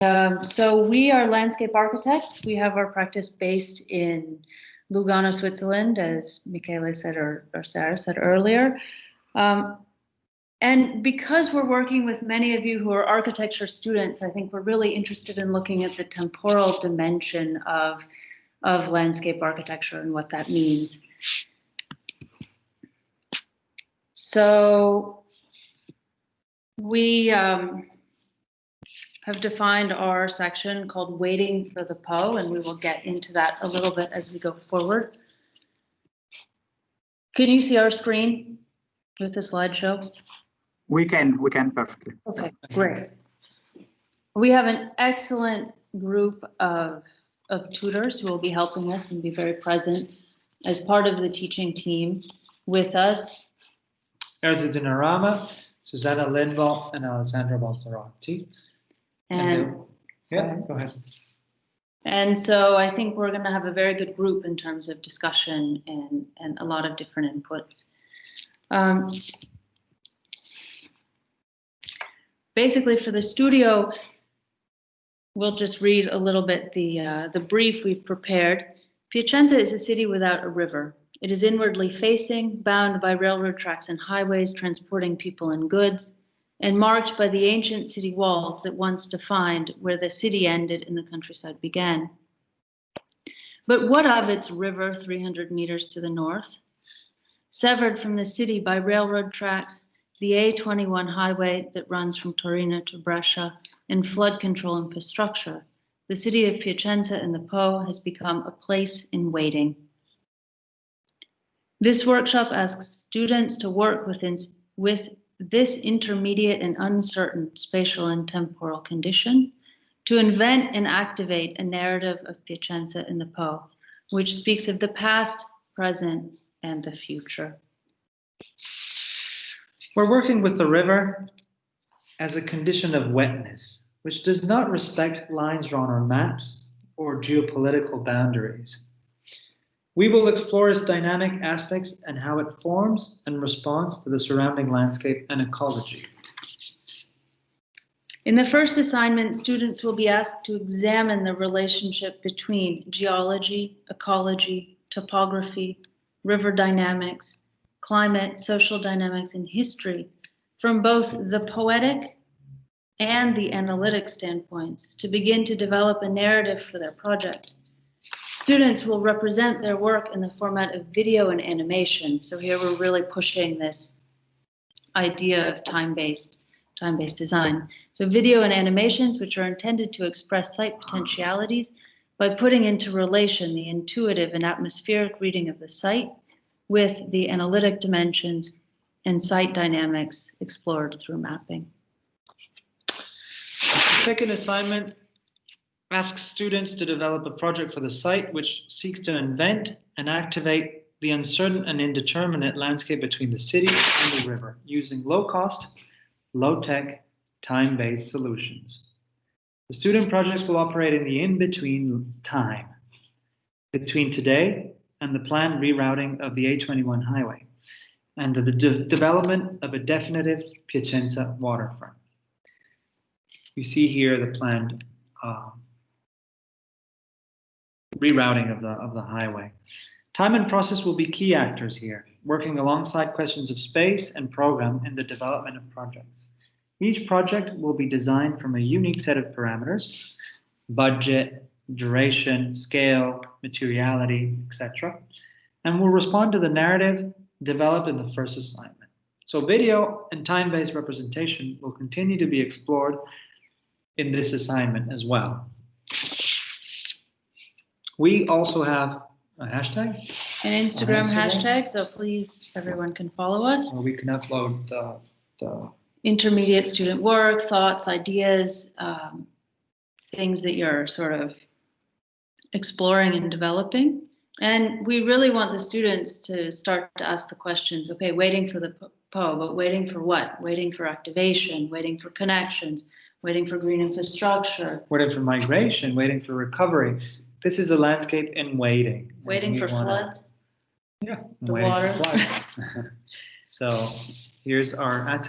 So we are landscape architects. We have our practice based in Lugano, Switzerland, as Michele said or Sarah said earlier. And because we're working with many of you who are architecture students, I think we're really interested in looking at the temporal dimension of landscape architecture and what that means. So we have defined our section called Waiting for the Po, and we will get into that a little bit as we go forward. Can you see our screen with the slideshow? We can perfectly. Okay, great. We have an excellent group of tutors who will be helping us and be very present as part of the teaching team with us. Erza Dinarama, Susanna Lindvall, and Alessandra Balzarotti. And yeah, go ahead. And so I think we're going to have a very good group in terms of discussion and a lot of different inputs. Basically, for the studio, we'll just read a little bit the brief we've prepared. Piacenza is a city without a river. It is inwardly facing, bound by railroad tracks and highways transporting people and goods, and marked by the ancient city walls that once defined where the city ended and the countryside began. But what of its river 300 meters to the north? Severed from the city by railroad tracks, the A21 highway that runs from Torino to Brescia, and flood control infrastructure, the city of Piacenza and the Po has become a place in waiting. This workshop asks students to work with this intermediate and uncertain spatial and temporal condition, to invent and activate a narrative of Piacenza and the Po, which speaks of the past, present, and the future. We're working with the river as a condition of wetness, which does not respect lines drawn on maps or geopolitical boundaries. We will explore its dynamic aspects and how it forms and responds to the surrounding landscape and ecology. In the first assignment, students will be asked to examine the relationship between geology, ecology, topography, river dynamics, climate, social dynamics, and history from both the poetic and the analytic standpoints to begin to develop a narrative for their project. Students will represent their work in the format of video and animation. So here we're really pushing this idea of time-based design. So video and animations, which are intended to express site potentialities by putting into relation the intuitive and atmospheric reading of the site with the analytic dimensions and site dynamics explored through mapping. The second assignment asks students to develop a project for the site which seeks to invent and activate the uncertain and indeterminate landscape between the city and the river using low-cost, low-tech, time-based solutions. The student projects will operate in the in-between time, between today and the planned rerouting of the A21 highway, and the development of a definitive Piacenza waterfront. You see here the planned rerouting of the highway. Time and process will be key actors here, working alongside questions of space and program in the development of projects. Each project will be designed from a unique set of parameters, budget, duration, scale, materiality, etc., and will respond to the narrative developed in the first assignment. So video and time-based representation will continue to be explored in this assignment as well. We also have a hashtag. An Instagram hashtag, so please, everyone can follow us. Or we can upload the intermediate student work, thoughts, ideas, things that you're sort of exploring and developing. And we really want the students to start to ask the questions, okay, waiting for the Po, but waiting for what? Waiting for activation, waiting for connections, waiting for green infrastructure. Waiting for migration, waiting for recovery. This is a landscape in waiting. Waiting for floods. Yeah, the water. So here's our ATELIER.